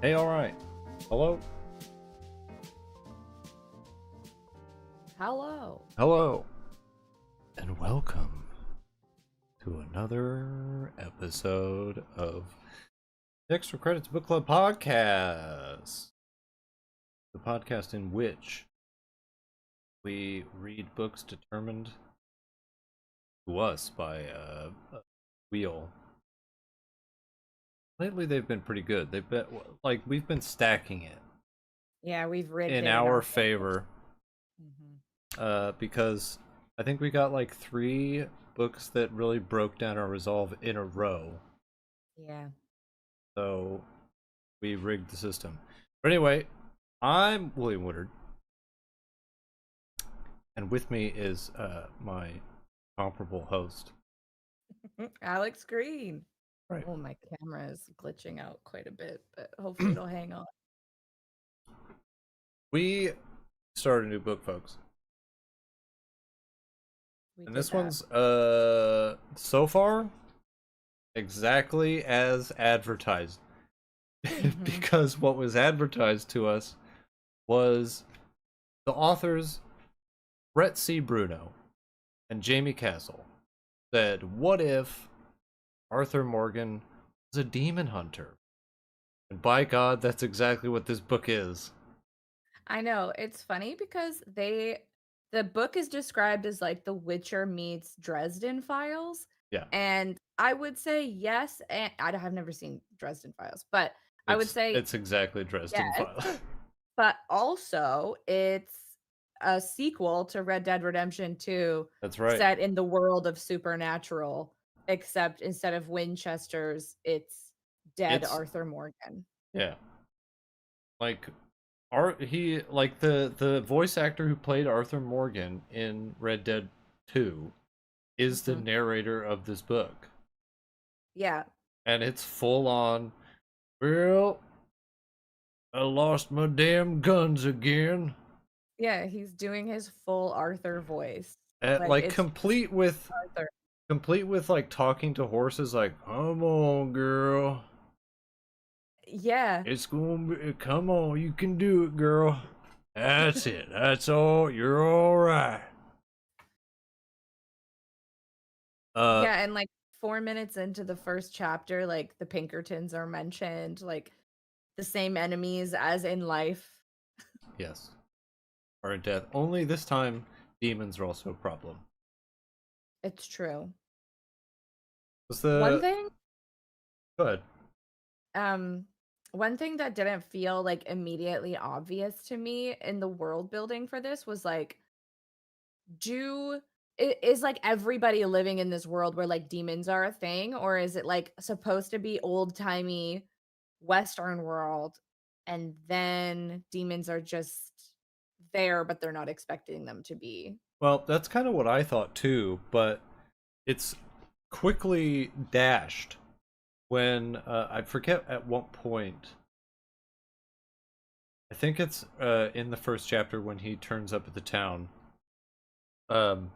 Hey, all right. Hello? Hello. Hello. And welcome to another episode of the Extra Credits Book Club podcast. The podcast in which we read books determined to us by a wheel. Lately, they've been pretty good. They've been, we've been stacking it Yeah, we've rigged in it in our our favors. favor. Mhm. Because I think we got like 3 books that really broke down our resolve in a row. Yeah. So we rigged the system. But anyway, I'm William Woodard, and with me is my comparable host. Alex Green. Right. Oh, my camera is glitching out quite a bit, but hopefully it'll hang on. We started a new book, folks. We And did this that. one's so far exactly as advertised. Mhm. Because what was advertised to us was the authors Rhett C, Bruno and Jamie Castle said, what if Arthur Morgan was a demon hunter? And by God, that's exactly what this book is. I know. It's funny because the book is described as like The Witcher meets Dresden Files. Yeah, And I would say yes, and have never seen Dresden Files, but I would say it's exactly Dresden yes. File. But also, it's a sequel to Red Dead Redemption 2 That's right. set in the world of Supernatural, except instead of Winchesters, it's dead It's Arthur Morgan. yeah, like he like the voice actor who played Arthur Morgan in Red Dead 2 is the Mhm. narrator of this book, Yeah. and it's full on. Well, I lost my damn guns again. Yeah, he's doing his full Arthur voice. Like, Like it's just Arthur. complete with like talking to horses like, come on girl, Yeah. it's gonna be, come on, you can do it girl, that's it, that's all, you're all right. uh Yeah, and, like, 4 minutes into the first chapter, like, the Pinkertons are mentioned, like, the same enemies as in life. yes, or in death, only this time demons are also a problem. It's true. Was One the thing good Um, one thing that didn't feel like immediately obvious to me in the world building for this was like, is like everybody living in this world where like demons are a thing, or is it like supposed to be old timey Western world, and then demons are just there, but they're not expecting them to be? well, that's kind of what I thought too, but it's quickly dashed when I forget at what point. I think it's in the first chapter when he turns up at the town. Um,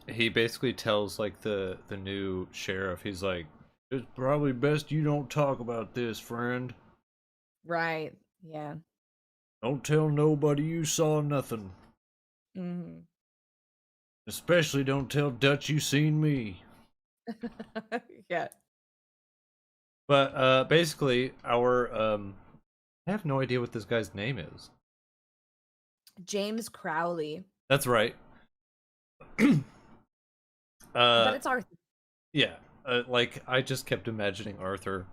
he basically tells like the new sheriff, he's like, "It's probably best you don't talk about this, friend. Right. Yeah. Don't tell nobody you saw nothing. Hmm. Especially don't tell Dutch you seen me." Yeah. But basically, our I have no idea what this guy's name is. James Crowley. That's right. But uh, it's Arthur. yeah. Like I just kept imagining Arthur.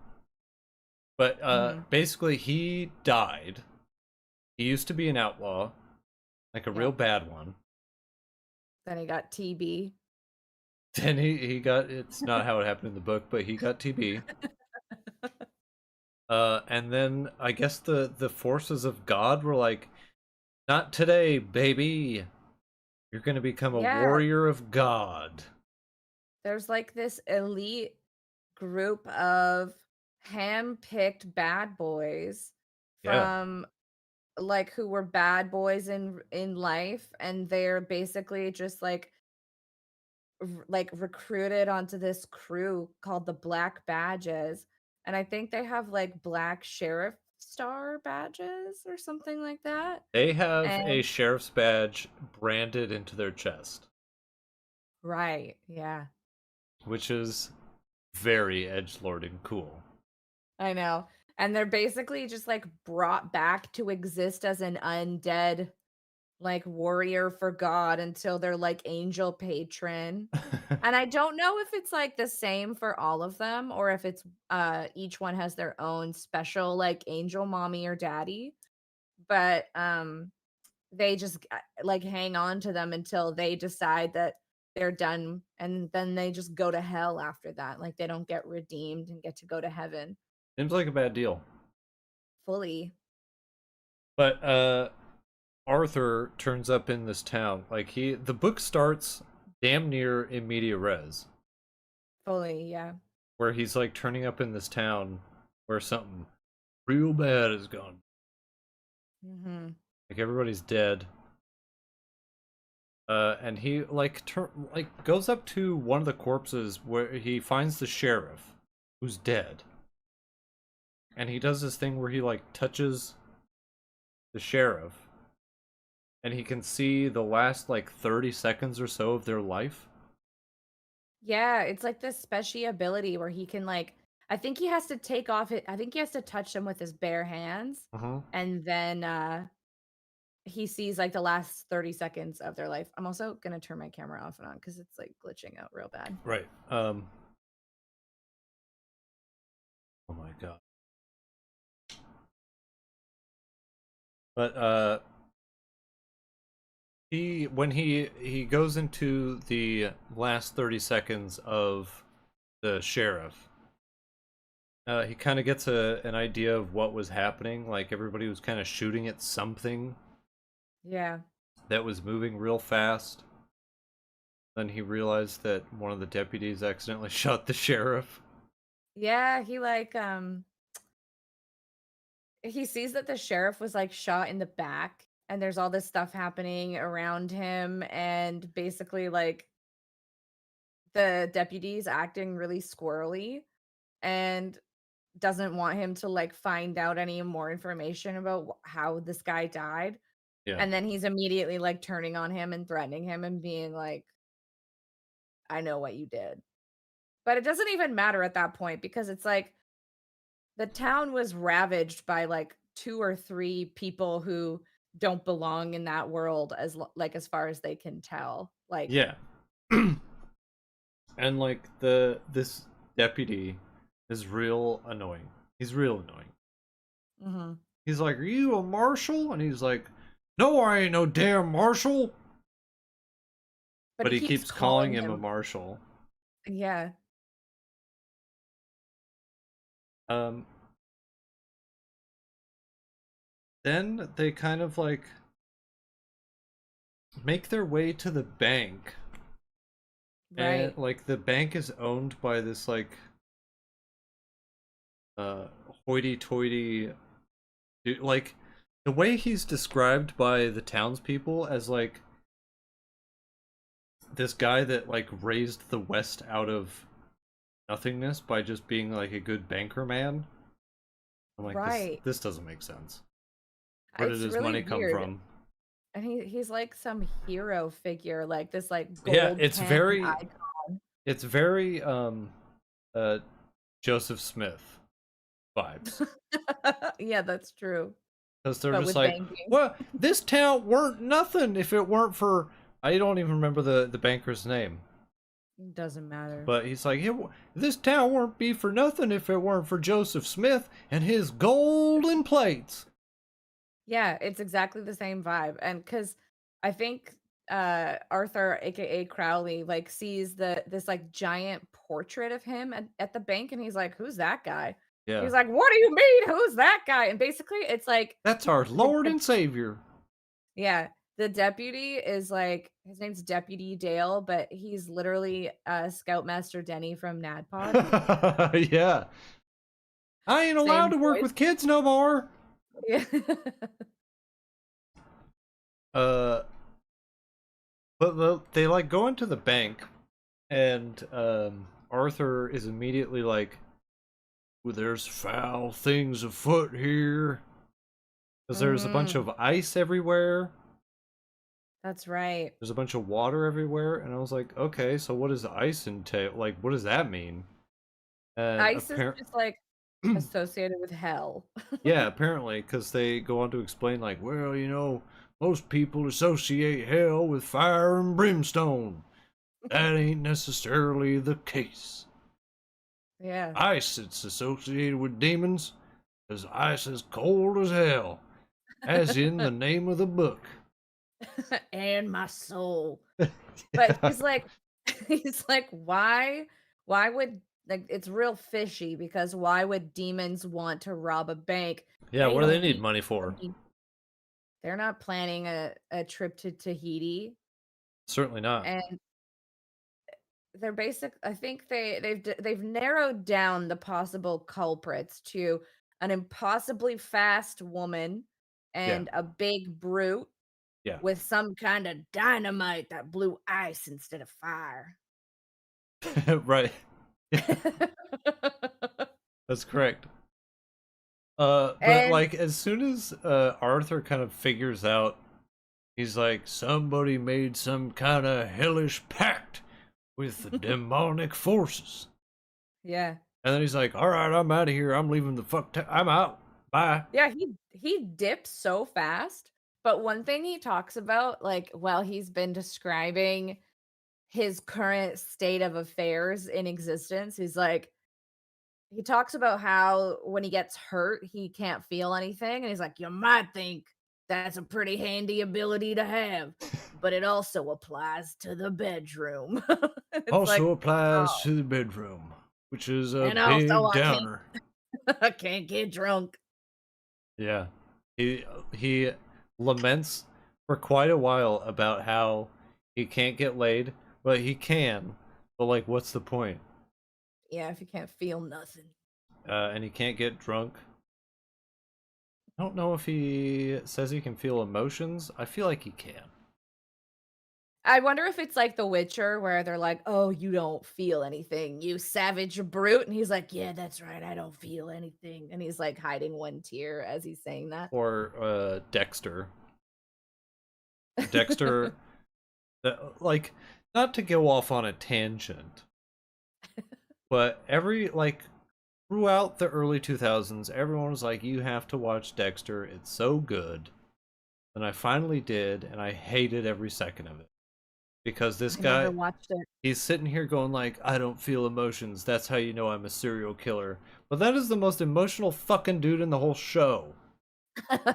But Hmm. basically, he died. He used to be an outlaw, like a real Yep. bad one. Then he got TB. Then he got, it's not how it happened in the book, but he got TB. And then I guess the forces of God were like, not today, baby. You're gonna become a Yeah, warrior of God. there's like this elite group of hand-picked bad boys Yeah. from like who were bad boys in life, and they're basically just like recruited onto this crew called the Black Badges, and I think they have like black sheriff star badges or something like that. They have a And sheriff's badge branded into their chest, right, yeah. which is very edgelord and cool. I know. And they're basically just like brought back to exist as an undead like warrior for God until they're like angel patron. And I don't know if it's like the same for all of them or if it's each one has their own special like angel mommy or daddy, but they just like hang on to them until they decide that they're done and then they just go to hell after that. Like they don't get redeemed and get to go to heaven Seems like a bad deal. fully. But Arthur turns up in this town. Like the book starts damn near in media res, Fully, yeah. where he's like turning up in this town where something real bad has gone. Mhm. Like everybody's dead. And he like goes up to one of the corpses where he finds the sheriff who's dead. And he does this thing where he like touches the sheriff and he can see the last like 30 seconds or so of their life. Yeah, it's like this special ability where he can like I think he has to take off it I think he has to touch them with his bare hands Uh-huh. and then he sees like the last 30 seconds of their life. I'm also going to turn my camera off and on cuz it's like glitching out real bad. Right. Oh my god. But he goes into the last 30 seconds of the sheriff, he kind of gets an idea of what was happening. Like everybody was kind of shooting at something Yeah. that was moving real fast. Then he realized that one of the deputies accidentally shot the sheriff. Yeah, he sees that the sheriff was like shot in the back and there's all this stuff happening around him and basically like the deputies acting really squirrely and doesn't want him to like find out any more information about how this guy died. Yeah. And then he's immediately like turning on him and threatening him and being like, I know what you did. But it doesn't even matter at that point because it's like the town was ravaged by like two or three people who don't belong in that world like as far as they can tell. Like, Yeah. And like this deputy is real annoying. He's real annoying. mhm. He's like, "Are you a marshal?" And he's like, "No, I ain't no damn marshal." But But he he keeps keeps calling calling him a him. marshal. Yeah. Um, then they kind of like make their way to the bank, and Right. like the bank is owned by this like hoity-toity dude. Like the way he's described by the townspeople as like this guy that like raised the West out of nothingness by just being like a good banker man. I'm like, this Right. this doesn't make sense. Where did It's his really money come weird. from? And he's like some hero figure, like this like Yeah, gold pen icon. it's very uh Joseph Smith vibes. Yeah, that's true. Because they're But just with like, banking, well, this town weren't nothing if it weren't for, I don't even remember the banker's name. doesn't matter. But he's like, this town wouldn't be for nothing if it weren't for Joseph Smith and his golden plates. Yeah, it's exactly the same vibe. And cuz I think Arthur aka Crowley like sees this like giant portrait of him at the bank and he's like, "Who's that guy?" Yeah. He's like, "What do you mean? Who's that guy?" And basically it's like That's our the, Lord the and Savior. yeah, the deputy is like his name's Deputy Dale, but he's literally Scoutmaster Denny from NADPOD. Yeah. I ain't allowed Same to work voice. with kids no more. Yeah. Uh, but they like go into the bank, and Arthur is immediately like, well, there's foul things afoot here. Because there's a bunch Mm, of ice everywhere. that's right. There's a bunch of water everywhere. And I was like, okay, so what does ice entail? Like, what does that mean? And Ice is apparently, just like associated with hell. yeah, apparently, because they go on to explain, like, well, most people associate hell with fire and brimstone. That ain't necessarily the case. Yeah. Ice, it's associated with demons, because ice is cold as hell, as in the name of the book. And my soul. But Yeah, he's like he's like, why would like it's real fishy because why would demons want to rob a bank? yeah, They what do they don't need need money for? money. They're not planning a trip to Tahiti. Certainly not. And they're I think they've narrowed down the possible culprits to an impossibly fast woman Yeah, and a big brute yeah. with some kind of dynamite that blew ice instead of fire. Right. That's correct. But And like as soon as Arthur kind of figures out, he's like, somebody made some kind of hellish pact with the demonic forces. yeah. And then he's like, all right, I'm out of here. I'm leaving the I'm out. Bye. Yeah, he dips so fast. But one thing he talks about, like, while he's been describing his current state of affairs in existence, he's like, he talks about how when he gets hurt, he can't feel anything. And he's like, you might think that's a pretty handy ability to have, but it also applies to the bedroom. It's like, Also applies oh, to the bedroom, which is a and also big downer. I can't get drunk. Yeah. He laments for quite a while about how he can't get laid, but he can. But like what's the point? Yeah, if you can't feel nothing. And he can't get drunk. I don't know if he says he can feel emotions. I feel like he can. I wonder if it's like The Witcher where they're like, "Oh, you don't feel anything, you savage brute." And he's like, "Yeah, that's right. I don't feel anything." And he's like hiding one tear as he's saying that. Or Dexter. Dexter, like, not to go off on a tangent, but throughout the early 2000s, everyone was like, you have to watch Dexter. It's so good. And I finally did, and I hated every second of it. Because this I never guy, watched it. he's sitting here going like, I don't feel emotions. That's how you know I'm a serial killer. But that is the most emotional fucking dude in the whole show. And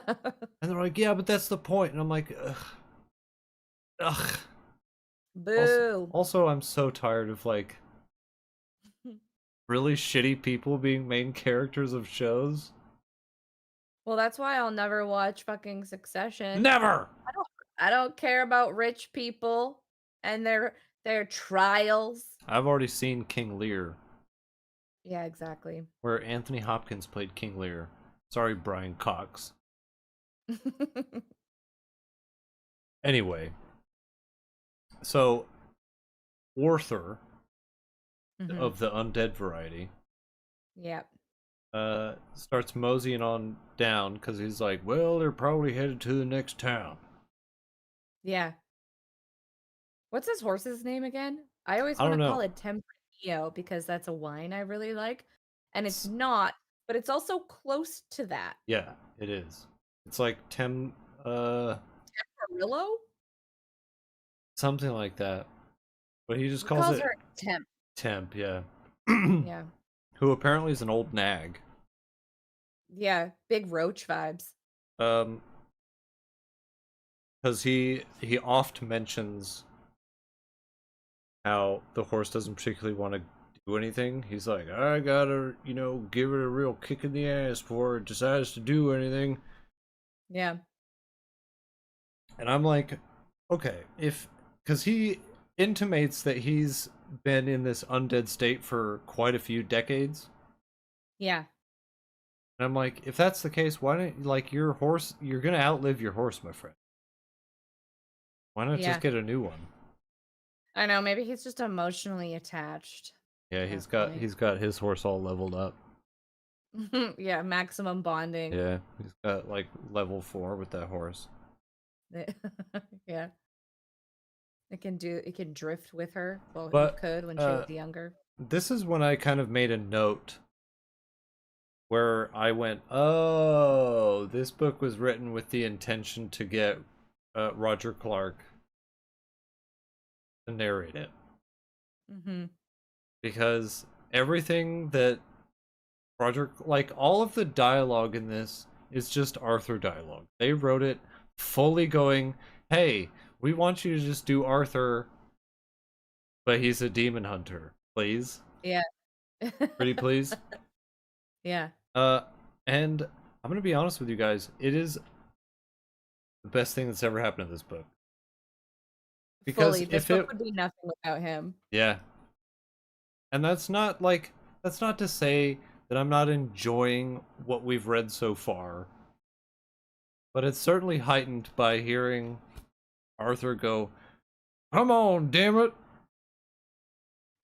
they're like, yeah, but that's the point. And I'm like, ugh. Ugh. Also, Boo. also, I'm so tired of like really shitty people being main characters of shows. Well, that's why I'll never watch fucking Succession. Never! I don't care about rich people and their trials. I've already seen King Lear, Yeah, exactly. where Anthony Hopkins played King Lear. Sorry, Brian Cox. Anyway, so Arthur Mhm. of the undead variety Yep. starts moseying on down because he's like, well, they're probably headed to the next town. Yeah. What's his horse's name again? I always I want don't to know. call it Tempranillo because that's a wine I really like. And it's It's, not, but it's also close to that. yeah, it is. It's like uh Perillo? something like that. But he just He calls calls it her Temp. Temp, yeah. Yeah. Who apparently is an old nag. Yeah. Big roach vibes. Um, because he oft mentions how the horse doesn't particularly want to do anything. He's like, I gotta, give it a real kick in the ass before it decides to do anything. Yeah. And I'm like, okay, because he intimates that he's been in this undead state for quite a few decades. Yeah. And I'm like, if that's the case, why don't like your horse? You're gonna outlive your horse, my friend. Why not just Yeah. get a new one? I know. Maybe he's just emotionally attached Yeah, at he's that got point. he's got his horse all leveled up. Yeah, maximum bonding. Yeah, he's got like level 4 with that horse. Yeah. It can drift with her. Well, it But could when she was younger. this is when I kind of made a note where I went, "Oh, this book was written with the intention to get Roger Clark to narrate it." Hmm. Because everything that Roger, like all of the dialogue in this is just Arthur dialogue. They wrote it fully going, "Hey, we want you to just do Arthur, but he's a demon hunter, please, Yeah. pretty please." Yeah. Uh, and I'm gonna be honest with you guys, it is the best thing that's ever happened in this book. Because Fully. This if book it, would be nothing without him. yeah, and that's not to say that I'm not enjoying what we've read so far, but it's certainly heightened by hearing Arthur go, "Come on, damn it!"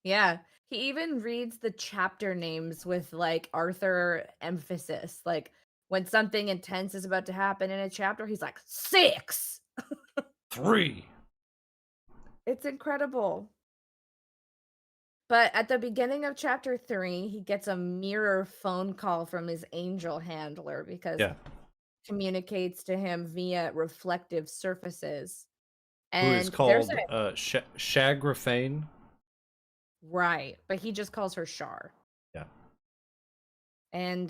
Yeah. He even reads the chapter names with like Arthur emphasis. Like when something intense is about to happen in a chapter, he's like, 6. 3. It's incredible. But at the beginning of chapter 3, he gets a mirror phone call from his angel handler because Yeah, communicates to him via reflective surfaces. who is And there's a called Shagrafane. right, but he just calls her Shar. Yeah, And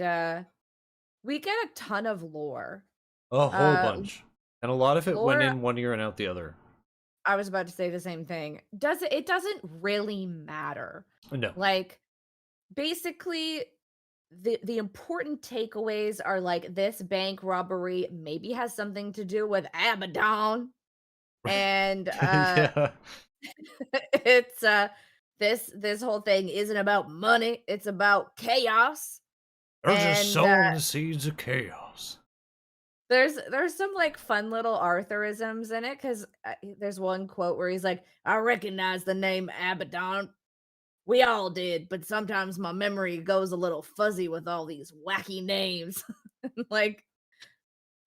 we get a ton of lore. a whole Uh bunch, and a lot of it went lore in one ear and out the other. I was about to say the same thing. It doesn't really matter. No, Like basically the important takeaways are like this bank robbery maybe has something to do with Abaddon and yeah, it's this whole thing isn't about money, it's about chaos. they're just And sowing the seeds of chaos. there's some like fun little Arthurisms in it cuz there's one quote where he's like, I recognize the name Abaddon. We all did, but sometimes my memory goes a little fuzzy with all these wacky names. Like,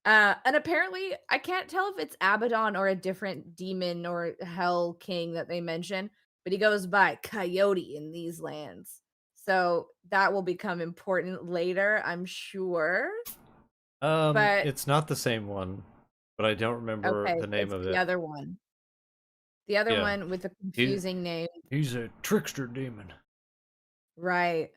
and apparently, I can't tell if it's Abaddon or a different demon or hell king that they mention, but he goes by Coyote in these lands. So that will become important later, I'm sure. But It's not the same one, but I don't remember okay, the name it's of the it. other one. The other Yeah, one with the he confusing name. he's a trickster demon. Right.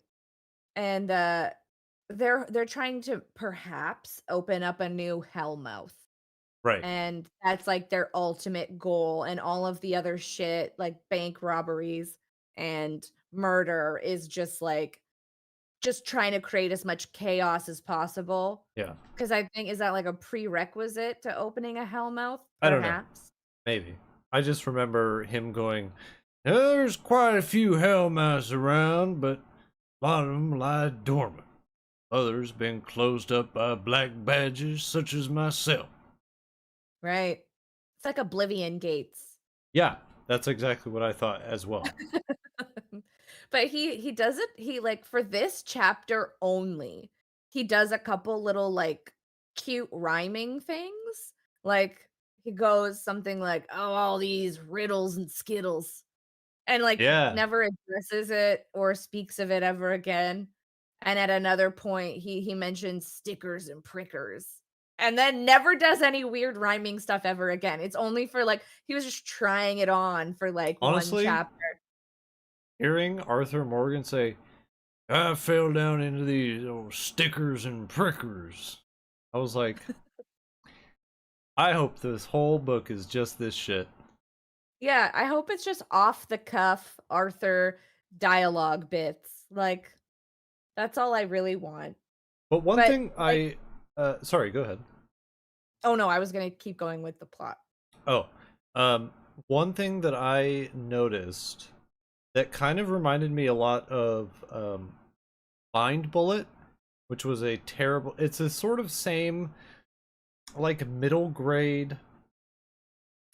And they're trying to perhaps open up a new Hellmouth. Right. And that's like their ultimate goal, and all of the other shit like bank robberies and murder is just like just trying to create as much chaos as possible. Yeah. Because I think is that like a prerequisite to opening a Hellmouth? I don't know. Perhaps. Maybe. I just remember him going, "There's quite a few hellmouths around, but a lot of them lie dormant. Others been closed up by black badges such as myself." Right. It's like Oblivion Gates. Yeah, that's exactly what I thought as well. But he does it he, like, for this chapter only, he does a couple little, like, cute rhyming things, like, he goes something like, "Oh, all these riddles and skittles," and, like, Yeah. never addresses it or speaks of it ever again, and at another point, he mentions stickers and prickers, and then never does any weird rhyming stuff ever again. It's only for, like he was just trying it on for, like, 1 Honestly, chapter. hearing Arthur Morgan say, "I fell down into these old stickers and prickers," I was like, I hope this whole book is just this shit. Yeah, I hope it's just off the cuff Arthur dialogue bits. Like, that's all I really want. But one But, thing like sorry, go ahead. oh, no, I was gonna keep going with the plot. Oh, um, one thing that I noticed that kind of reminded me a lot of Mind Bullet, which was a terrible. It's a sort of same, like middle grade.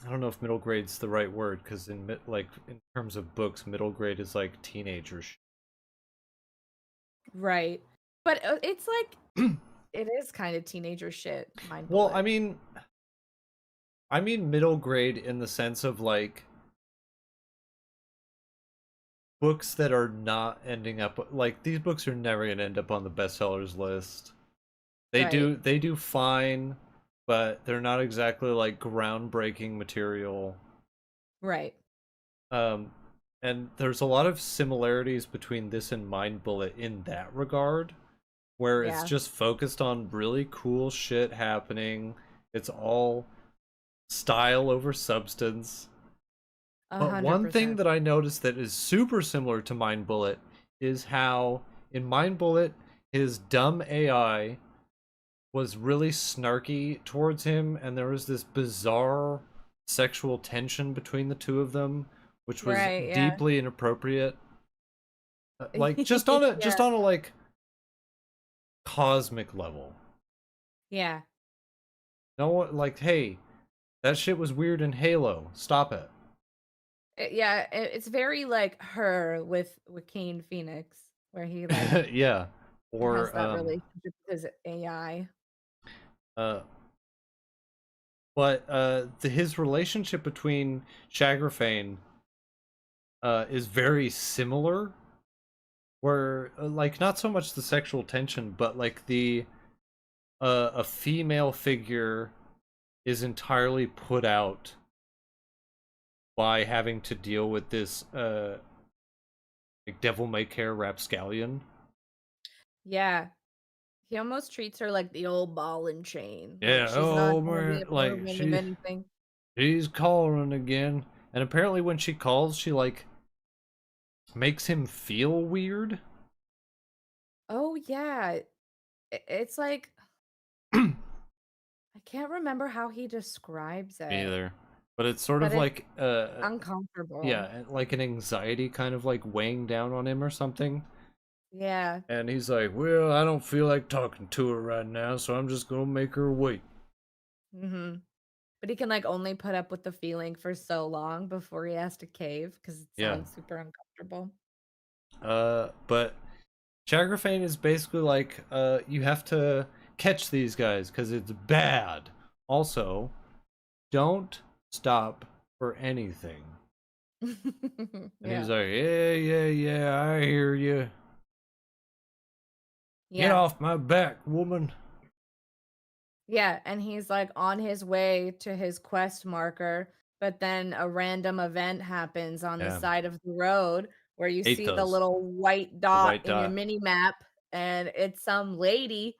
I don't know if middle grade's the right word because like in terms of books, middle grade is like teenagers. Right. But it's like it is kind of teenager shit, mind Well, bullet. I mean middle grade in the sense of like books that are not ending up like these books are never going to end up on the bestsellers list. Right. They do fine, but they're not exactly like groundbreaking material. Right. Um and there's a lot of similarities between this and Mind Bullet in that regard, where it's Yeah. just focused on really cool shit happening. It's all style over substance. A But hundred one thing percent. that I noticed that is super similar to Mind Bullet is how in Mind Bullet his dumb AI was really snarky towards him, and there was this bizarre sexual tension between the two of them, which was Right. Yeah. deeply inappropriate. Like just Yeah. on a like cosmic level. Yeah. No one like, hey, that shit was weird in Halo. Stop it. Yeah. It's very like her with Joaquin Phoenix, where he like Yeah. has Or that relationship with his AI. uh but his relationship between Shagrafane is very similar, where like not so much the sexual tension, but like the a female figure is entirely put out by having to deal with this like devil may care rapscallion. Yeah. He almost treats her like the old ball and chain. Like Yeah, she's not oh gonna be man, able to like win him anything. she's calling again. And apparently when she calls, she like makes him feel weird. Oh yeah. It's like Me I can't remember how he describes it, either. But it's sort but of it's like uncomfortable. yeah, like an anxiety kind of like weighing down on him or something. Yeah. And he's like, "Well, I don't feel like talking to her right now, so I'm just gonna make her wait." Mhm. But he can like only put up with the feeling for so long before he has to cave because it Yeah. sounds super uncomfortable. But Chagrafane is basically like, you have to catch these guys because it's bad. Also, don't stop for anything. And he's Yeah. like, "Yeah, yeah, yeah, I hear you. Get Yeah. off my back, woman." Yeah, and he's like on his way to his quest marker, but then a random event happens on the Yeah, side of the road where you hate see the those. little white The dot white in your dot. mini map, and it's some lady.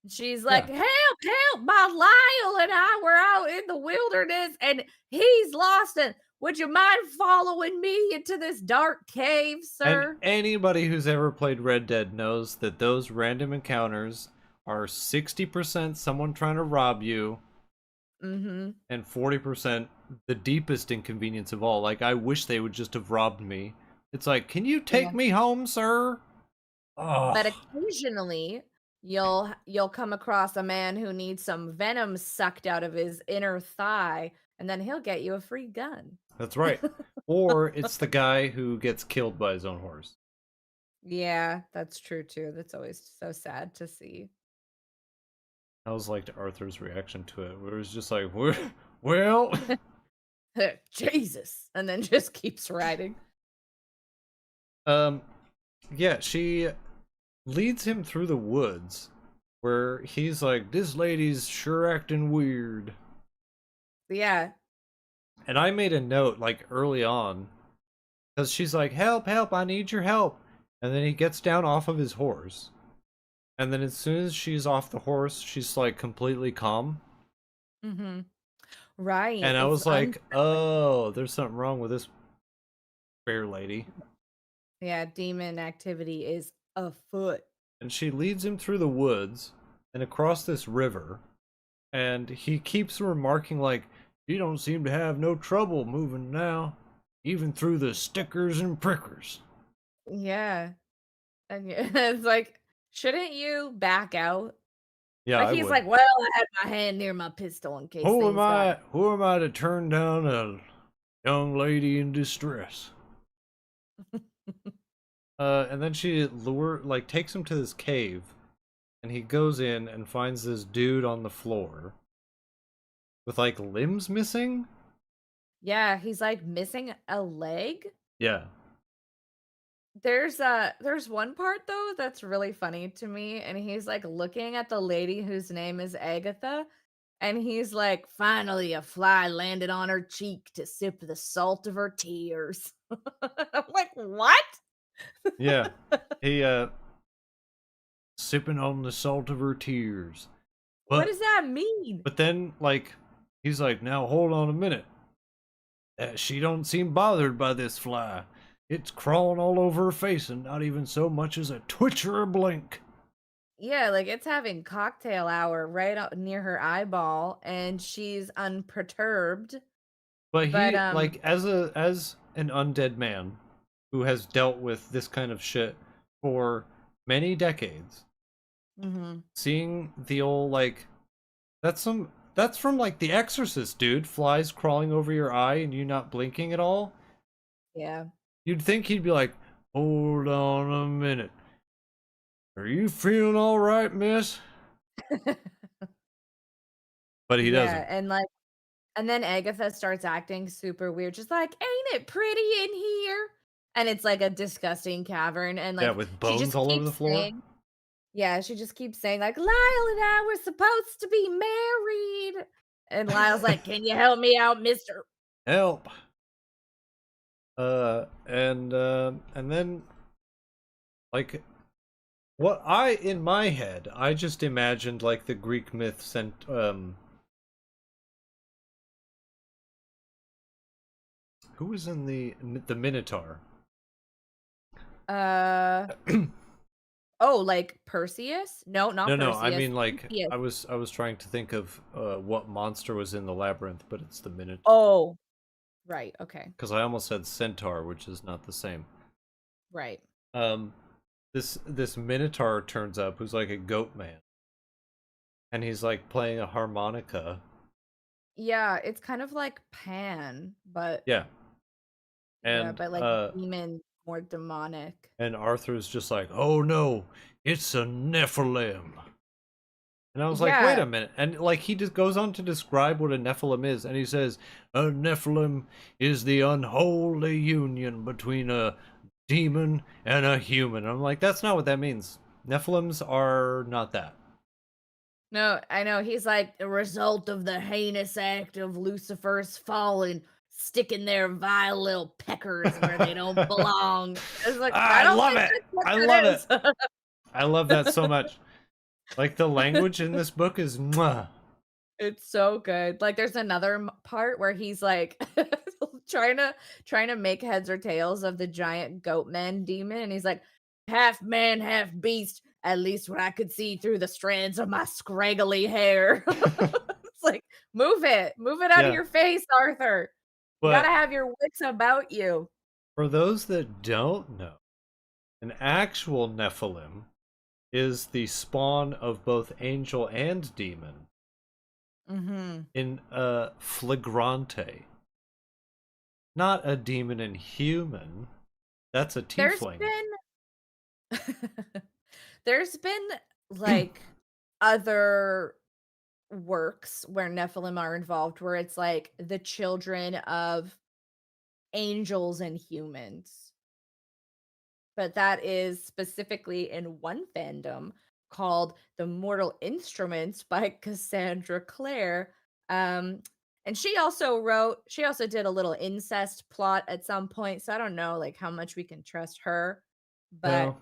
She's like, Yeah, "Help, help, my Lyle and I were out in the wilderness and he's lost. And would you mind following me into this dark cave, and sir?" anybody who's ever played Red Dead knows that those random encounters are 60% someone trying to rob you Mm-hmm. and 40% the deepest inconvenience of all. Like, I wish they would just have robbed me. It's like, can you Yeah. take me home, sir? But Oh, occasionally you'll come across a man who needs some venom sucked out of his inner thigh, and then he'll get you a free gun. that's right. Or it's the guy who gets killed by his own horse. Yeah, that's true too. That's always so sad to see. I was like Arthur's reaction to it, where it was just like, well, Jesus, and then just keeps riding. um, yeah, she leads him through the woods, where he's like, this lady's sure acting weird. Yeah. And I made a note like early on, because she's like, help, help, I need your help. And then he gets down off of his horse. And then as soon as she's off the horse, she's like completely calm. Mhm. Right. And I It's was like, oh, there's something wrong with this fair lady. yeah, demon activity is afoot. And she leads him through the woods and across this river. And he keeps remarking, like, you don't seem to have no trouble moving now, even through the stickers and prickers. Yeah. And it's like, shouldn't you back out? Yeah, Like I he's would. like, well, I had my hand near my pistol in case things got Who am I to turn down a young lady in distress? And then she takes him to this cave, and he goes in and finds this dude on the floor with like limbs missing. Yeah, he's like missing a leg. Yeah. There's one part though that's really funny to me, and he's like looking at the lady whose name is Agatha, and he's like, finally a fly landed on her cheek to sip the salt of her tears. I'm like, what? Yeah. He sipping on the salt of her tears. What But does that mean? but then like he's like, now hold on a minute. She don't seem bothered by this fly. It's crawling all over her face and not even so much as a twitch or a blink. Yeah, like it's having cocktail hour right out near her eyeball, and she's unperturbed. But But he like as an undead man who has dealt with this kind of shit for many decades, mhm, seeing the old like that's from like The Exorcist, dude. Flies crawling over your eye and you not blinking at all. yeah. You'd think he'd be like, "Hold on a minute. Are you feeling all right, miss?" But he Yeah, doesn't. and then Agatha starts acting super weird, just like, "Ain't it pretty in here?" And it's like a disgusting cavern, and Yeah, like with she bones just all over the keeps floor. saying, yeah, she just keeps saying like, "Lyle and I were supposed to be married." And Lyle's like, "Can you help me out, mister?" Help. And then like what I in my head, I just imagined like the Greek myth sent who was in the Minotaur? Uh, oh, like Perseus? No, No, not no, I Perseus. mean like Theseus. I was trying to think of what monster was in the labyrinth, but it's the Minotaur Oh, right, okay, because I almost said centaur, which is not the same. right. Um this Minotaur turns up who's like a goat man and he's like playing a harmonica. Yeah, it's kind of like Pan, but Yeah. yeah, And but like demon, more demonic. Arthur's just like, "Oh no, it's a Nephilim." And I was like, "Wait Yeah, a minute." And like he just goes on to describe what a Nephilim is and he says, "A Nephilim is the unholy union between a demon and a human." I'm like, "That's not what that means. Nephilims are not that." no, I know. He's like the result of the heinous act of Lucifer's fallen, sticking their vile little peckers where they don't belong. It's like, I I don't love think it. that's what I love that it. is. I love that so much. Like the language in this book is mwah. It's so good. Like, there's another part where he's like trying to trying to make heads or tails of the giant goat man demon, and he's like, half man, half beast. At least what I could see through the strands of my scraggly hair. It's like, move it out of Yeah. your face, Arthur. You gotta But have your wits about you. for those that don't know, an actual Nephilim is the spawn of both angel and demon Mhm. in flagrante. Not a demon and human. That's a There's tiefling. been there's been like other works where Nephilim are involved, where it's like the children of angels and humans. But that is specifically in one fandom called The Mortal Instruments by Cassandra Clare. Um, and she also did a little incest plot at some point. So I don't know like how much we can trust her. But Well,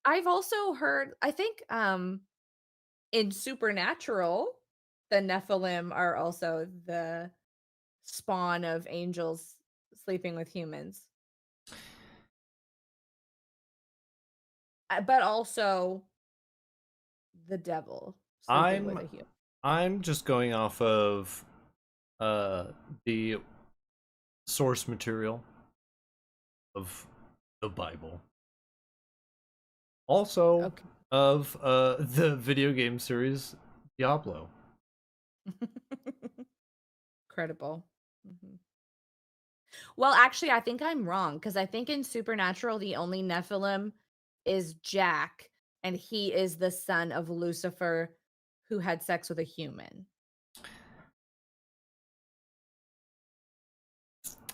I've also heard, I think in Supernatural, the Nephilim are also the spawn of angels sleeping with humans, but also the devil sleeping with I'm a human. I'm just going off of uh the source material of the Bible. Also Okay. of the video game series Diablo. Credible. Mhm. Well, actually, I think I'm wrong because I think in Supernatural, the only Nephilim is Jack. and he is the son of Lucifer who had sex with a human.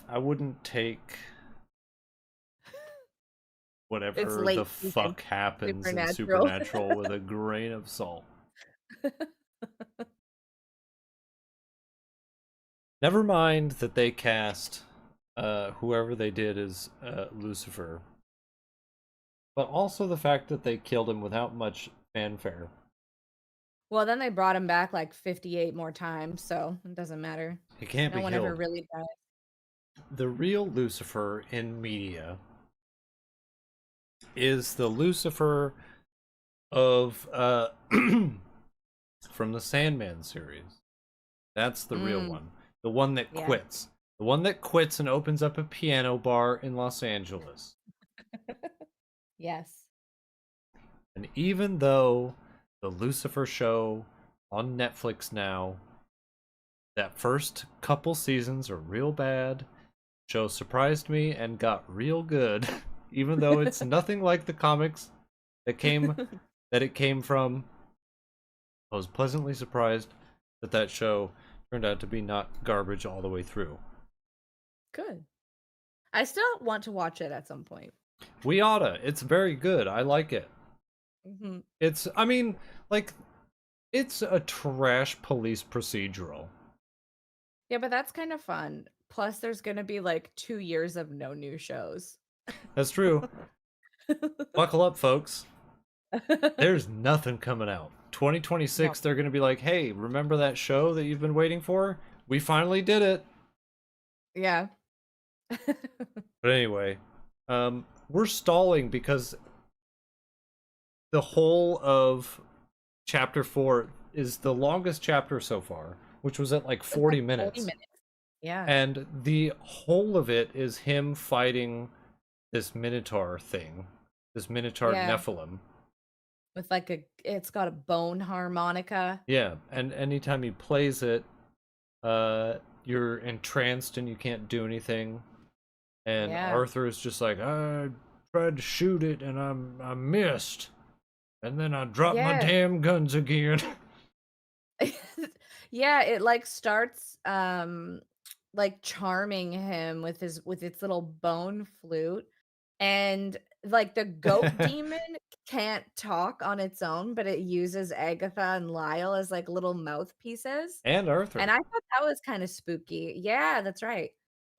I wouldn't take It's whatever the late season, fuck happens in Supernatural. Supernatural with a grain of salt. Never mind that they cast whoever they did as Lucifer, but also the fact that they killed him without much fanfare. Well, then they brought him back like 58 more times, so it doesn't matter. He can't No be one ever killed. really died. The real Lucifer in media is the Lucifer of from the Sandman series. That's the real Mm, one. The one that yeah. quits. The one that quits and opens up a piano bar in Los Angeles. Yes. And even though the Lucifer show on Netflix now, that first couple seasons are real bad, show surprised me and got real good, even though it's nothing like the comics that came that it came from. I was pleasantly surprised that that show turned out to be not garbage all the way through. Good. I still want to watch it at some point. We oughta. It's very good. I like it. Mhm. It's, I mean, like, it's a trash police procedural. Yeah, but that's kind of fun. Plus, there's gonna be like 2 years of no new shows. That's true. Buckle up, folks. There's nothing coming out. No. 2026, they're going to be like, hey, remember that show that you've been waiting for? We finally did it. Yeah. But anyway, we're stalling because the whole of chapter 4 is the longest chapter so far, which was at like It's like 40 40 minutes. minutes. Yeah. And the whole of it is him fighting this Minotaur thing, this Minotaur Yeah. Nephilim. With like it's got a bone harmonica. Yeah, and anytime he plays it, you're entranced and you can't do anything. And Yeah. Arthur is just like, I tried to shoot it and I missed. And then I dropped my Yeah. damn guns again. Yeah, it like starts like charming him with its little bone flute, and like the goat demon can't talk on its own, but it uses Agatha and Lyle as like little mouthpieces. And And Arthur. I thought that was kind of spooky. Yeah, that's right.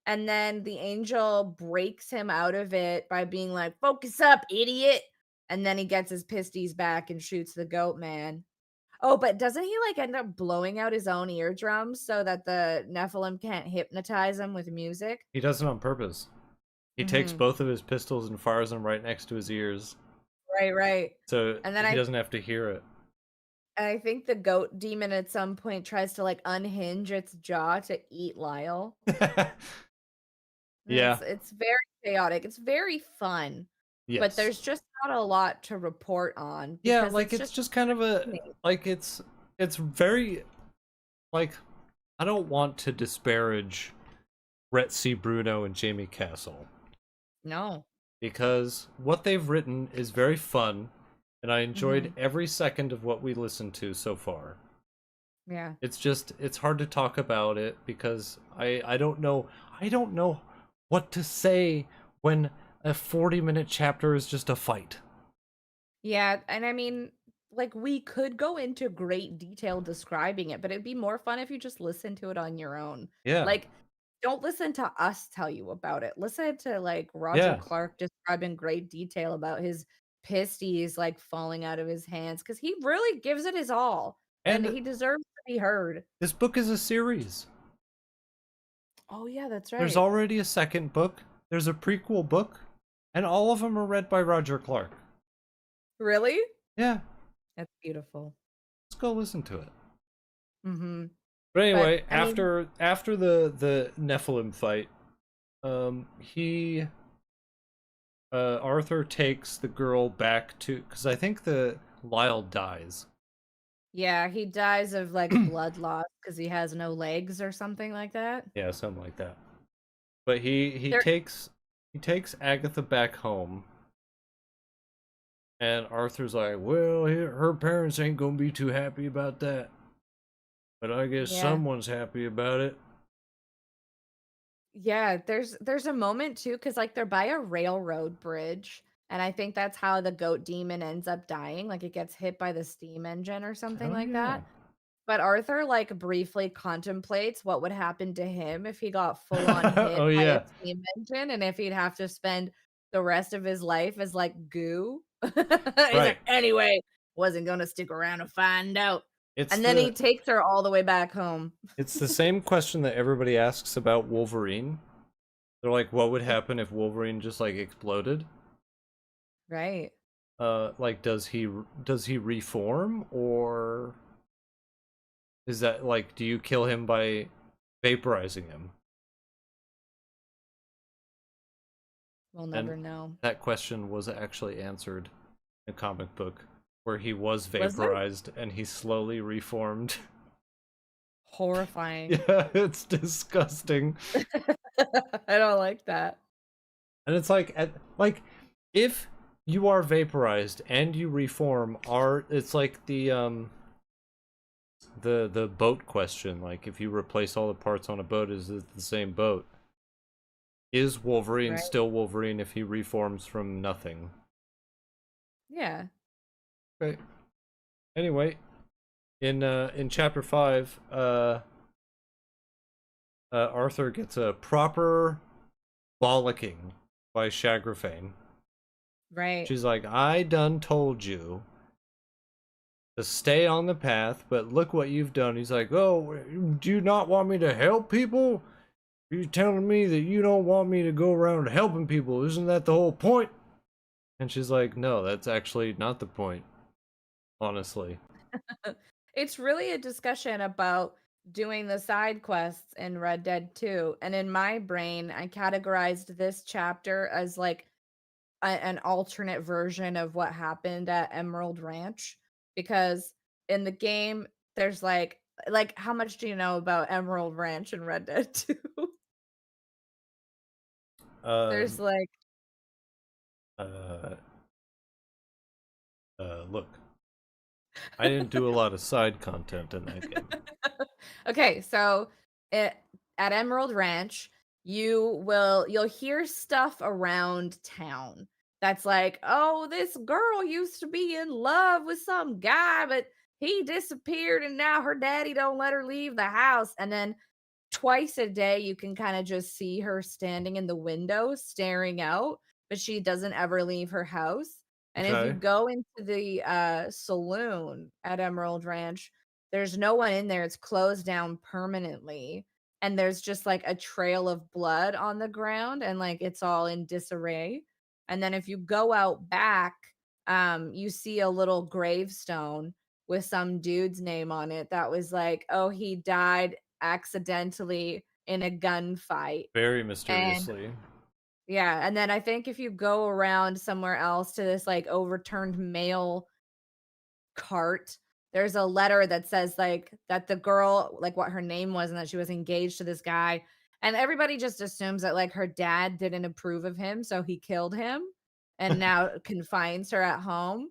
And then the angel breaks him out of it by being like, "Focus up, idiot." And then he gets his pisties back and shoots the goat man. Oh, but doesn't he, like, end up blowing out his own eardrums so that the Nephilim can't hypnotize him with music? He does it on purpose. He takes Mhm. both of his pistols and fires them right next to his ears. Right, right. So And then he doesn't have to hear it. I think the goat demon at some point tries to, like, unhinge its jaw to eat Lyle. And Yeah. it's very chaotic. It's very fun, but Yes. there's just not a lot to report on Yeah, because like it's it's just just kind of a fascinating. like it's very like I don't want to disparage Rhett C. Bruno and Jamie Castle No. because what they've written is very fun and I enjoyed Mhm. every second of what we listened to so far. Yeah. It's just it's hard to talk about it because I don't know what to say when a 40-minute chapter is just a fight. Yeah, and I mean, like, we could go into great detail describing it, but it'd be more fun if you just listen to it on your own. Yeah. Like, don't listen to us tell you about it. Listen to, like, Roger Yeah. Clark describe in great detail about his pisties, like, falling out of his hands because he really gives it his all, and And he deserves to be heard. this book is a series. Oh, yeah, that's There's right. already a second book, there's a prequel book, and all of them are read by Roger Clark. Really? Yeah, That's beautiful. let's go listen to it. Mhm. But But, anyway, I mean after the Nephilim fight, he Arthur takes the girl back to because I think the Lyle dies. yeah, he dies of, like, blood loss because he has no legs or something like that. Yeah, something like that. But he There takes Agatha back home, And Arthur's like, well, her parents ain't gonna be too happy about that. But I guess Yeah. someone's happy about it. Yeah, there's a moment too, because like they're by a railroad bridge, and I think that's how the goat demon ends up dying. Like it gets hit by the steam engine or something Oh, like yeah. that. But Arthur like briefly contemplates what would happen to him if he got full on hit Oh, by a yeah. steam engine and if he'd have to spend the rest of his life as like goo. He's Right. like, anyway, wasn't gonna stick around to find out. It's And then he the takes her all the way back home. it's the same question that everybody asks about Wolverine. They're like, what would happen if Wolverine just like exploded? Right. Like does he reform, or is that like, do you kill him by vaporizing him? We'll And never know. that question was actually answered in a comic book where he was Was it? vaporized and he slowly reformed. Horrifying. Yeah, it's disgusting. I don't like that. And it's like if you are vaporized and you reform, are it's like the boat question, like if you replace all the parts on a boat, is it the same boat? Is Wolverine Right. still Wolverine if he reforms from nothing? Yeah. Okay. Anyway, in chapter 5, Arthur gets a proper bollocking by Shagrafane. Right. She's like, I done told you to stay on the path, but look what you've done. He's like, oh, do you not want me to help people? Are you telling me that you don't want me to go around helping people? Isn't that the whole point? And she's like, no, that's actually not the point, honestly. It's really a discussion about doing the side quests in Red Dead 2. And in my brain, I categorized this chapter as like an alternate version of what happened at Emerald Ranch because in the game there's like how much do you know about Emerald Ranch in Red Dead 2? There's Um, like uh, Look, I didn't do a lot of side content in that game. Okay, so it, at Emerald Ranch, you'll hear stuff around town that's like, "Oh, this girl used to be in love with some guy, but he disappeared and now her daddy don't let her leave the house." And then twice a day you can kind of just see her standing in the window staring out, but she doesn't ever leave her house. And if you Okay. go into the saloon at Emerald Ranch, there's no one in there. It's closed down permanently. And there's just like a trail of blood on the ground and like it's all in disarray. And then if you go out back, you see a little gravestone with some dude's name on it that was like, oh, he died accidentally in a gunfight. Very And mysteriously. yeah, and then I think if you go around somewhere else to this like overturned mail cart, there's a letter that says like that the girl, like what her name was and that she was engaged to this guy. And everybody just assumes that like her dad didn't approve of him, so he killed him and now confines her at home.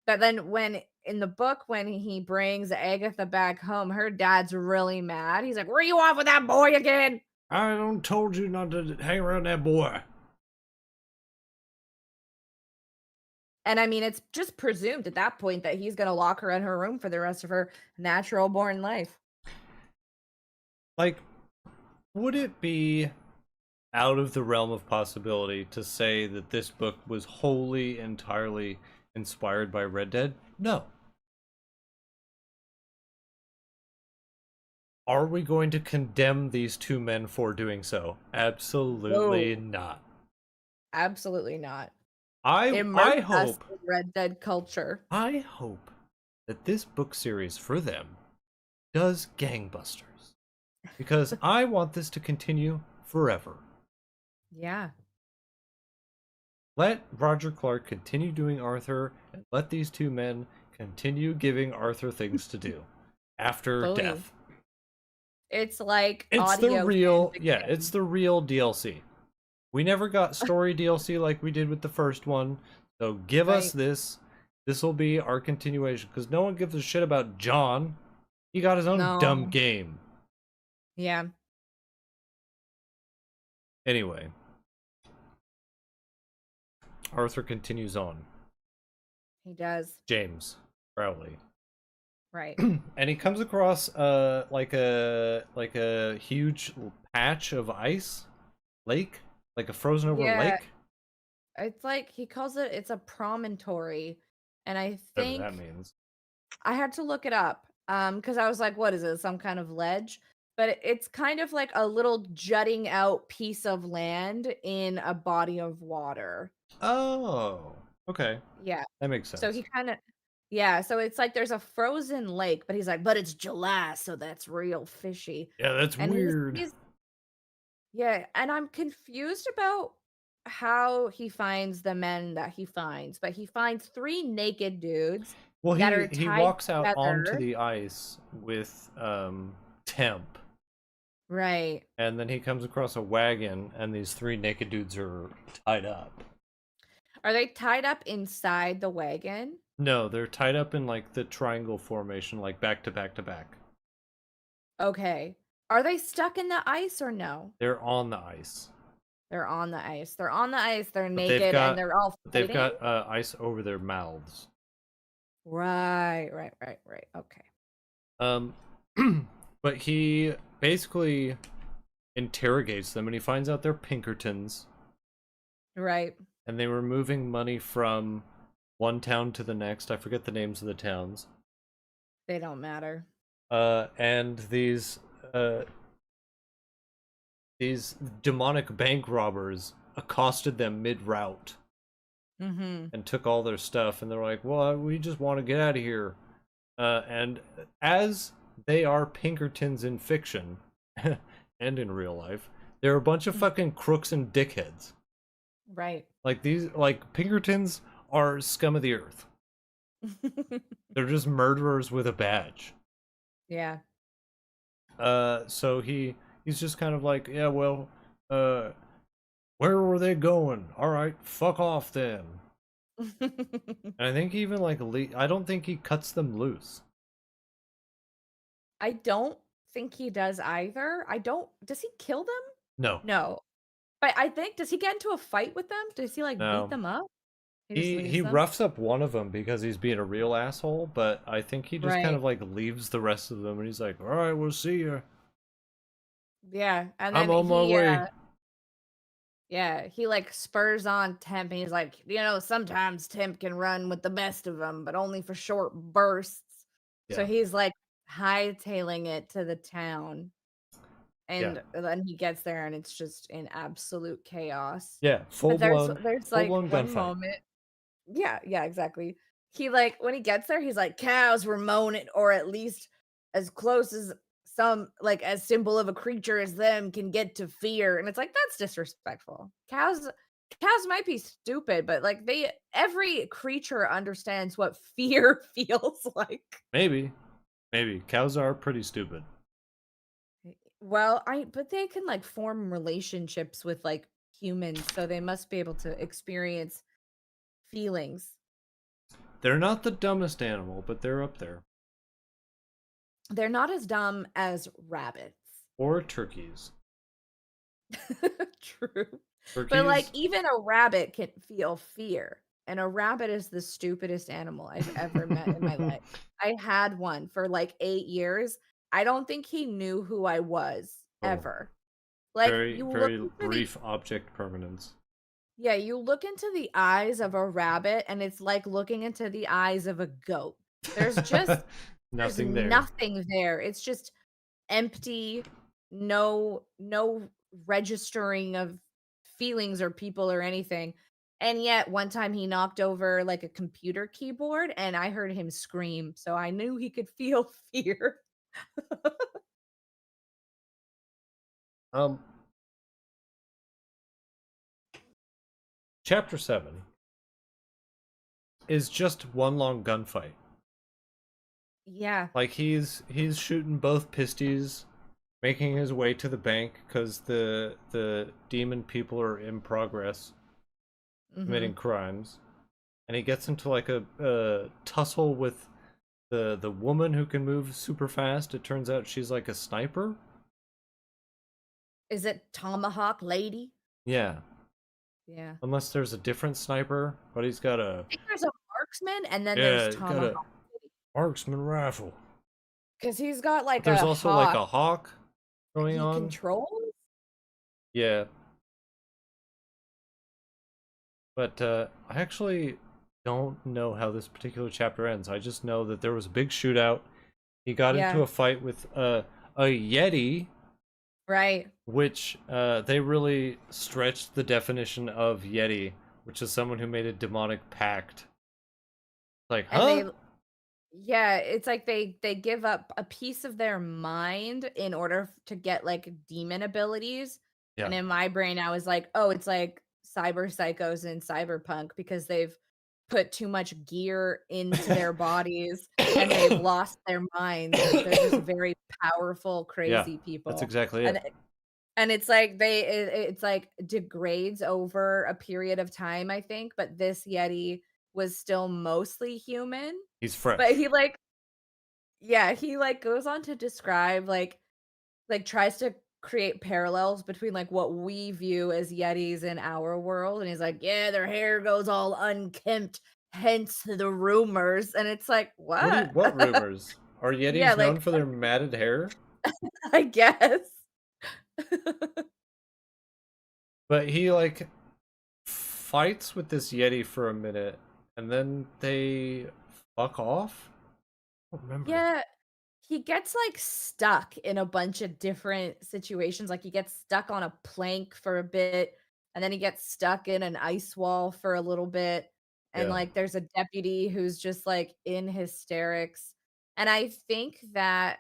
But then when in the book, when he brings Agatha back home, her dad's really mad. He's like, "Were you off with that boy again?" I don't told you not to hang around that boy. And I mean, it's just presumed at that point that he's gonna lock her in her room for the rest of her natural born life. Like, would it be out of the realm of possibility to say that this book was wholly, entirely inspired by Red Dead? No. Are we going to condemn these two men for doing so? Absolutely No, not. absolutely not. I Immerse us hope in Red Dead culture. I hope that this book series for them does gangbusters, because I want this to continue forever. Yeah, Let Roger Clark continue doing Arthur, and let these two men continue giving Arthur things to do after fully. death. It's like It's the audio real, yeah, it's fanfiction. the real DLC. We never got story DLC like we did with the first one, so give us Right. this. This will be our continuation because no one gives a shit about John. He got his own dumb No. game. Yeah. Anyway, Arthur continues on. He does. James Crowley. Right. And he comes across like a huge patch of ice lake, like a frozen over Yeah. lake. It's like he calls it's a promontory. And I Whatever that think means. I had to look it up. Because I was like, what is it? Some kind of ledge? But it's kind of like a little jutting out piece of land in a body of water. Oh, okay. Yeah. That makes So sense. he kind of yeah, so it's like there's a frozen lake, but he's like, but it's July, so that's real fishy. Yeah, that's And weird. he's yeah, and I'm confused about how he finds the men that he finds, but he finds three naked dudes Well, that he are he tied walks out onto together. the ice with Temp, Right. and then he comes across a wagon, and these three naked dudes are tied up. Are they tied up inside the wagon? No, they're tied up in like the triangle formation, like back to back to back. Okay. Are they stuck in the ice or no? They're on the ice, They're on the ice. They're on the ice, they're but they've naked, and got they're all they've fighting? got ice over their mouths. Right. Okay. Um, but he basically interrogates them, and he finds out they're Pinkertons, Right. and they were moving money from one town to the next. I forget the names of the towns. They don't matter. And these demonic bank robbers accosted them mid-route Mhm. and took all their stuff, and they're like, well, we just want to get out of here. And as they are Pinkertons in fiction and in real life, they're a bunch of fucking crooks and dickheads. Right. Like these, like Pinkertons are scum of the earth. They're just murderers with a badge. Yeah. So he's just kind of like, yeah, well, uh, where were they going? All right, fuck off then. And I think he even like I don't think he cuts them loose. I don't think he does either. Does he kill them? No, No. But I think does he get into a fight with them? Does he like beat no. them up? He just He leaves them? roughs up one of them because he's being a real asshole, but I think he just kind Right. of like leaves the rest of them, and he's like, all right, we'll see you. Yeah. And I'm then on my way. yeah, he like spurs on Temp and he's like, sometimes Temp can run with the best of them, but only for short bursts. So Yeah, he's like hightailing it to the town. yeah, And then he gets there and it's just in absolute chaos. yeah. But there's Full like blown one gunfight. moment. Yeah, exactly. He like when he gets there, he's like, cows were moaning, or at least as close as some like as simple of a creature as them can get to fear. And it's like that's disrespectful. Cows might be stupid, but like every creature understands what fear feels like. Maybe, maybe cows are pretty stupid. Well, I but they can like form relationships with like humans, so they must be able to experience feelings. They're not the dumbest animal, but they're up there. They're not as dumb as rabbits. Or turkeys. True. But like Turkeys. even a rabbit can feel fear. And a rabbit is the stupidest animal I've ever met in my life. I had one for like 8 years. I don't think he knew who I was Oh, ever. Like very, you look very into the brief object permanence. yeah, you look into the eyes of a rabbit and it's like looking into the eyes of a goat. There's just there's Nothing there. nothing there. It's just empty, no registering of feelings or people or anything. And yet one time he knocked over like a computer keyboard and I heard him scream, so I knew he could feel fear. Um, Chapter 7 is just one long gunfight. Yeah. Like he's shooting both pisties, making his way to the bank because the demon people are in progress committing Mhm. crimes. and he gets into like a tussle with the woman who can move super fast. It turns out she's like a sniper. Is it Tomahawk Lady? Yeah, Yeah. unless there's a different sniper, but he's got a I think there's a marksman and then there's yeah, he's got Tomahawk a marksman rifle. because he's got But like there's a also like hawk a hawk that going he on. controls. Yeah, but I actually don't know how this particular chapter ends. I just know that there was a big shootout. He got into Yeah, a fight with a yeti, right. which they really stretched the definition of yeti, which is someone who made a demonic pact. Like, And huh? yeah, it's like they give up a piece of their mind in order to get like demon abilities. Yeah. And in my brain, I was like, oh, it's like cyber psychos in cyberpunk because they've put too much gear into their bodies and they've lost their minds. They're just very powerful, Yeah, crazy that's people. exactly And it. and it's like it's like degrades over a period of time, I think, but this Yeti was still mostly human. He's But fresh. he like yeah, he like goes on to describe like tries to create parallels between like what we view as Yetis in our world. And he's like, yeah, their hair goes all unkempt, hence the rumors. And it's like, what? What rumors? Are Yeah, yetis known like for their matted hair? I guess. But he like fights with this yeti for a minute and then they fuck off? I don't remember. Yeah, he gets, like, stuck in a bunch of different situations, like, he gets stuck on a plank for a bit, and then he gets stuck in an ice wall for a little bit, and, Yeah. like, there's a deputy who's just, like, in hysterics, and I think that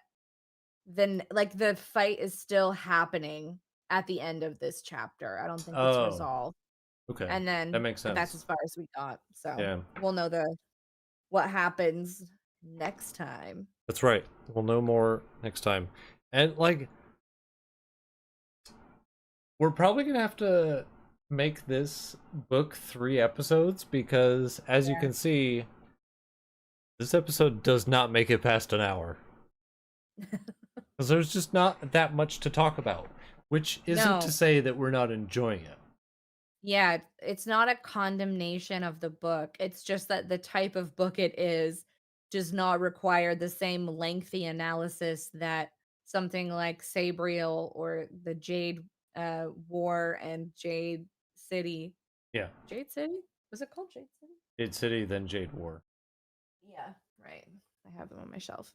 then like, the fight is still happening at the end of this chapter, I don't think it's Oh, resolved, okay. and That then makes that's as sense. far as we got, so Yeah. we'll know what happens next time. That's right. We'll know more next time. And like we're probably going to have to make this book 3 episodes because as you Yeah. can see, this episode does not make it past an hour. Because there's just not that much to talk about, which isn't to No. say that we're not enjoying it. Yeah, it's not a condemnation of the book. It's just that the type of book it is does not require the same lengthy analysis that something like Sabriel or the Jade War and Jade City. Yeah. Jade City? Was it called Jade City? Jade City, then Jade War. Yeah, right. I have them on my shelf.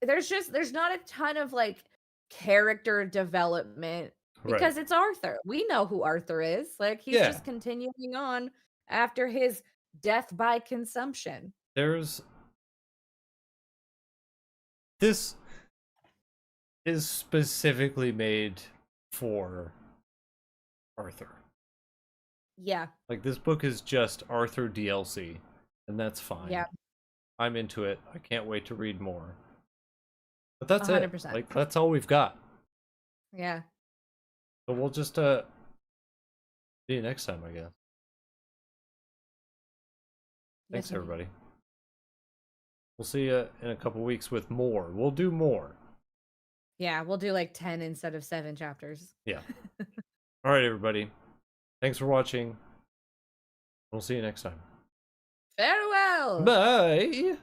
There's not a ton of like character development Right. because it's Arthur. We know who Arthur is. Like he's Yeah. just continuing on after his death by consumption. There's this is specifically made for Arthur. Yeah. Like this book is just Arthur DLC, and that's Yeah. fine. I'm into it. I can't wait to read more. But that's it. 100%. Like that's all we've got. Yeah. So we'll just see you next time, I guess. Yes, Thanks indeed. everybody. We'll see you in a couple weeks with more. We'll do more. Yeah, we'll do like 10 instead of 7 chapters. Yeah. All right, everybody. Thanks for watching. We'll see you next time. Farewell. Bye.